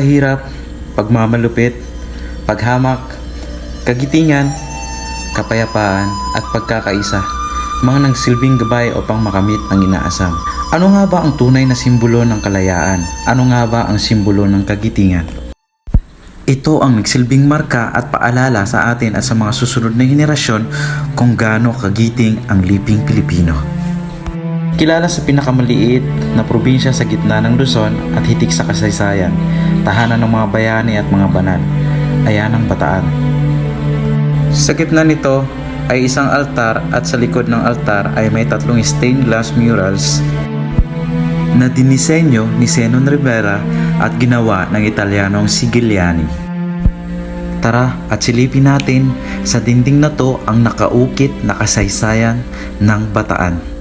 Hirap, pagmamalupit, paghamak, kagitingan, kapayapaan at pagkakaisa, mga nagsilbing gabay upang makamit ang inaasam. Ano nga ba ang tunay na simbolo ng kalayaan? Ano nga ba ang simbolo ng kagitingan? Ito ang nagsilbing marka at paalala sa atin at sa mga susunod na henerasyon kung gaano kagiting ang liping Pilipino. Kilala sa pinakamaliit na probinsya sa gitna ng Luzon at hitik sa kasaysayan, tahanan ng mga bayani at mga banal, ayan ang Bataan. Sa gitna nito ay isang altar at sa likod ng altar ay may 3 stained glass murals na dinisenyo ni Zenon Rivera at ginawa ng Italianong Sigigliani. Tara at silipin natin sa dingding na to ang nakaukit na kasaysayan ng Bataan.